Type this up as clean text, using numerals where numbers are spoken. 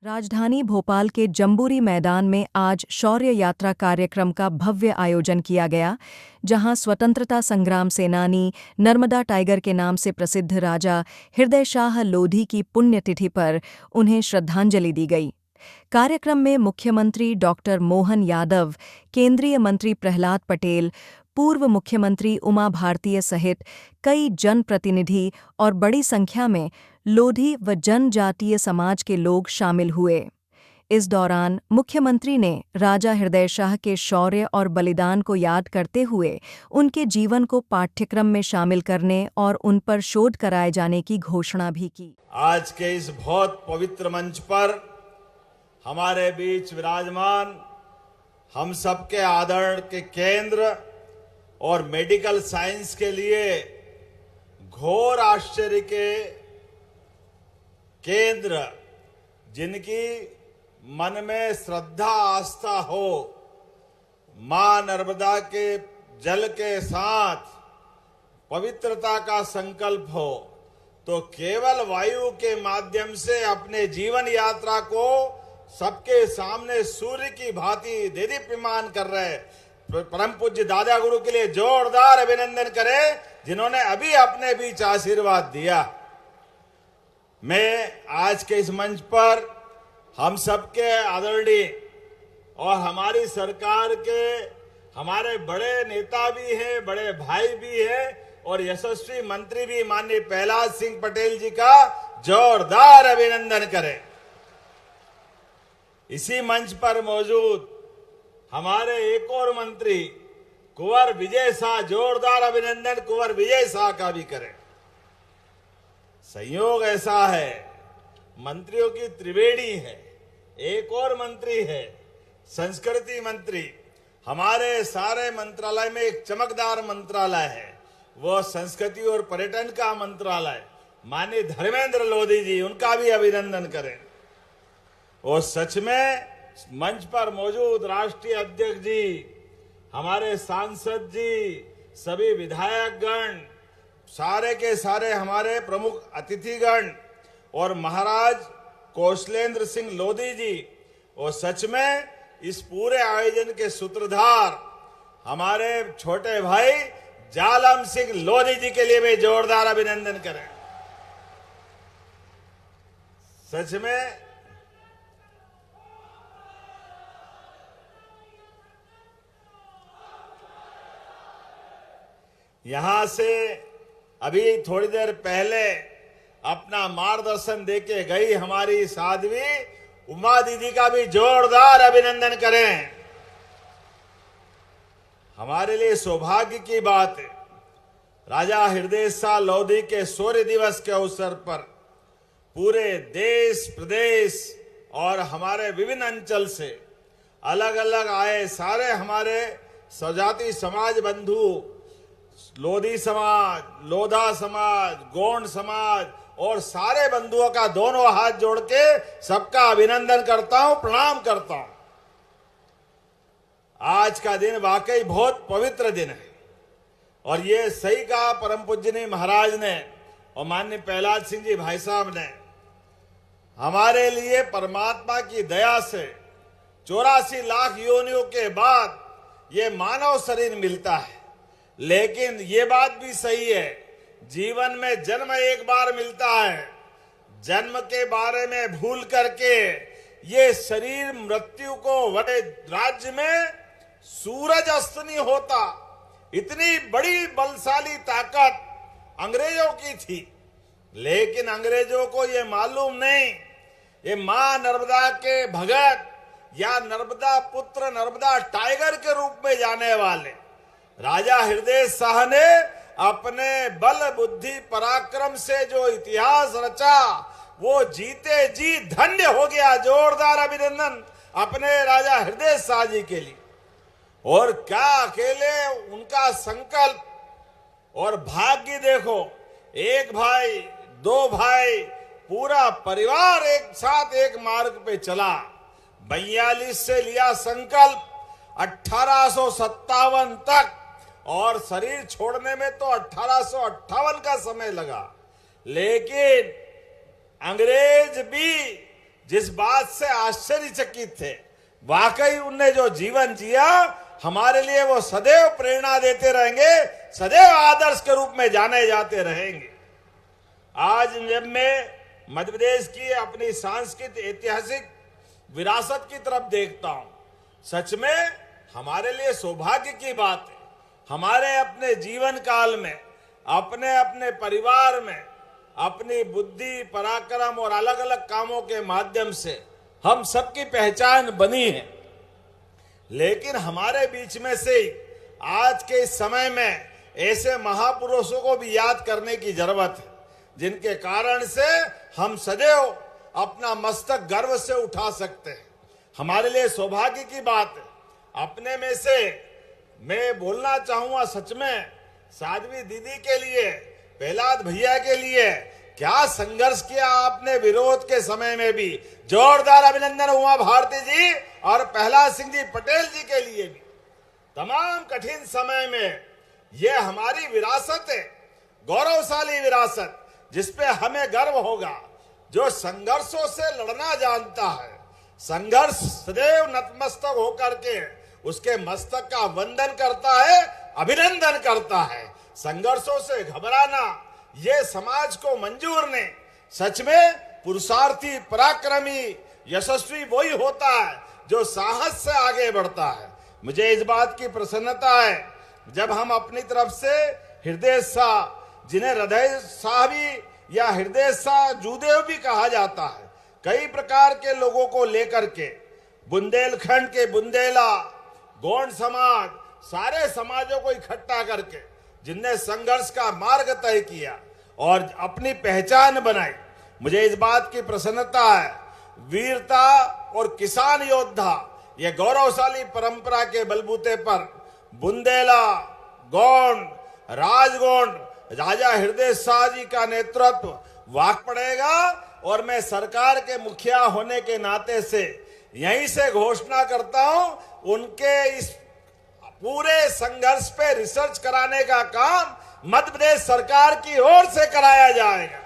राजधानी भोपाल के जम्बूरी मैदान में आज शौर्य यात्रा कार्यक्रम का भव्य आयोजन किया गया, जहां स्वतंत्रता संग्राम सेनानी नर्मदा टाइगर के नाम से प्रसिद्ध राजा हृदय शाह लोधी की पुण्यतिथि पर उन्हें श्रद्धांजलि दी गई। कार्यक्रम में मुख्यमंत्री डॉक्टर मोहन यादव, केंद्रीय मंत्री प्रहलाद पटेल, पूर्व मुख्यमंत्री उमा भारतीय सहित कई जनप्रतिनिधि और बड़ी संख्या में लोधी व जनजातीय समाज के लोग शामिल हुए। इस दौरान मुख्यमंत्री ने राजा हृदय शाह के शौर्य और बलिदान को याद करते हुए उनके जीवन को पाठ्यक्रम में शामिल करने और उन पर शोध कराए जाने की घोषणा भी की। आज के इस बहुत पवित्र मंच पर हमारे बीच विराजमान हम सबके आदर के केंद्र और मेडिकल साइंस के लिए घोर आश्चर्य के केंद्र, जिनकी मन में श्रद्धा आस्था हो, मां नर्मदा के जल के साथ पवित्रता का संकल्प हो, तो केवल वायु के माध्यम से अपने जीवन यात्रा को सबके सामने सूर्य की भांति देदीप्यमान कर रहे परम पूज्य दादा गुरु के लिए जोरदार अभिनंदन करें, जिन्होंने अभी अपने बीच आशीर्वाद दिया। मैं आज के इस मंच पर हम सबके आदरणीय और हमारी सरकार के हमारे बड़े नेता भी हैं, बड़े भाई भी हैं और यशस्वी मंत्री भी माननीय प्रहलाद सिंह पटेल जी का जोरदार अभिनंदन करें। इसी मंच पर मौजूद हमारे एक और मंत्री कुंवर विजय शाह, जोरदार अभिनंदन कुंवर विजय शाह का भी करें। संयोग ऐसा है, मंत्रियों की त्रिवेणी है, एक और मंत्री है संस्कृति मंत्री। हमारे सारे मंत्रालय में एक चमकदार मंत्रालय है, वो संस्कृति और पर्यटन का मंत्रालय। माननीय धर्मेंद्र लोधी जी, उनका भी अभिनंदन करें। और सच में मंच पर मौजूद राष्ट्रीय अध्यक्ष जी, हमारे सांसद जी, सभी विधायकगण, सारे के सारे हमारे प्रमुख अतिथिगण और महाराज कौशलेंद्र सिंह लोधी जी, और सच में इस पूरे आयोजन के सूत्रधार हमारे छोटे भाई जालम सिंह लोधी जी के लिए भी जोरदार अभिनंदन करें। सच में यहां से अभी थोड़ी देर पहले अपना मार्गदर्शन देके गई हमारी साध्वी उमा दीदी का भी जोरदार अभिनंदन करें। हमारे लिए सौभाग्य की बात है, राजा हृदय शाह लोधी के शौर्य दिवस के अवसर पर पूरे देश प्रदेश और हमारे विभिन्न अंचल से अलग अलग आए सारे हमारे स्वजाति समाज बंधु, लोधी समाज, लोधा समाज, गोंड समाज और सारे बंधुओं का दोनों हाथ जोड़ के सबका अभिनंदन करता हूं, प्रणाम करता हूं। आज का दिन वाकई बहुत पवित्र दिन है और ये सही कहा परम पूज्यनीय महाराज ने और माननीय प्रहलाद सिंह जी भाई साहब ने, हमारे लिए परमात्मा की दया से 84 लाख योनियों के बाद ये मानव शरीर मिलता है। लेकिन ये बात भी सही है, जीवन में जन्म एक बार मिलता है। जन्म के बारे में भूल करके ये शरीर मृत्यु को बड़े राज्य में सूरज अस्त नहीं होता, इतनी बड़ी बलशाली ताकत अंग्रेजों की थी। लेकिन अंग्रेजों को ये मालूम नहीं, ये मां नर्मदा के भगत या नर्मदा पुत्र, नर्मदा टाइगर के रूप में जाने वाले राजा हृदय शाह ने अपने बल बुद्धि पराक्रम से जो इतिहास रचा, वो जीते जी धन्य हो गया। जोरदार अभिनंदन अपने राजा हृदय शाह जी के लिए। और क्या अकेले उनका संकल्प और भाग्य देखो, एक भाई, दो भाई, पूरा परिवार एक साथ एक मार्ग पे चला। 42 से लिया संकल्प 1857 तक, और शरीर छोड़ने में तो 1858 का समय लगा। लेकिन अंग्रेज भी जिस बात से आश्चर्यचकित थे, वाकई उनने जो जीवन जिया हमारे लिए वो सदैव प्रेरणा देते रहेंगे, सदैव आदर्श के रूप में जाने जाते रहेंगे। आज जब मैं मध्य प्रदेश की अपनी सांस्कृतिक ऐतिहासिक विरासत की तरफ देखता हूं, सच में हमारे लिए सौभाग्य की बात है। हमारे अपने जीवन काल में, अपने अपने परिवार में, अपनी बुद्धि, पराक्रम और अलग अलग कामों के माध्यम से हम सबकी पहचान बनी है। लेकिन हमारे बीच में से आज के इस समय में ऐसे महापुरुषों को भी याद करने की जरूरत है, जिनके कारण से हम सदैव अपना मस्तक गर्व से उठा सकते हैं। हमारे लिए सौभाग्य की बात है। अपने में से मैं बोलना चाहूंगा, सच में साध्वी दीदी के लिए, प्रहलाद भैया के लिए क्या संघर्ष किया आपने विरोध के समय में भी। जोरदार अभिनंदन उमा भारती जी और प्रहलाद सिंह जी पटेल जी के लिए भी। तमाम कठिन समय में यह हमारी विरासत है, गौरवशाली विरासत, जिसपे हमें गर्व होगा। जो संघर्षों से लड़ना जानता है, संघर्ष सदैव नतमस्तक होकर के उसके मस्तक का वंदन करता है, अभिनंदन करता है। संघर्षों से घबराना ये समाज को मंजूर नहीं। सच में पुरुषार्थी, पराक्रमी, यशस्वी वही होता है जो साहस से आगे बढ़ता है। मुझे इस बात की प्रसन्नता है जब हम अपनी तरफ से हृदय शाह, जिन्हें हृदय शाह भी या हृदय शाह जूदेव भी कहा जाता है, कई प्रकार के लोगों को लेकर के बुंदेलखंड के बुंदेला, गोंड समाज, सारे समाजों को इकट्ठा करके जिनने संघर्ष का मार्ग तय किया और अपनी पहचान बनाई, मुझे इस बात की प्रसन्नता है। वीरता और किसान योद्धा ये गौरवशाली परंपरा के बलबूते पर बुंदेला, गोंड, राजगोंड, राजा हृदय शाह जी का नेतृत्व वाक पड़ेगा। और मैं सरकार के मुखिया होने के नाते से यहीं से घोषणा करता हूं, उनके इस पूरे संघर्ष पे रिसर्च कराने का काम मध्य प्रदेश सरकार की ओर से कराया जाएगा।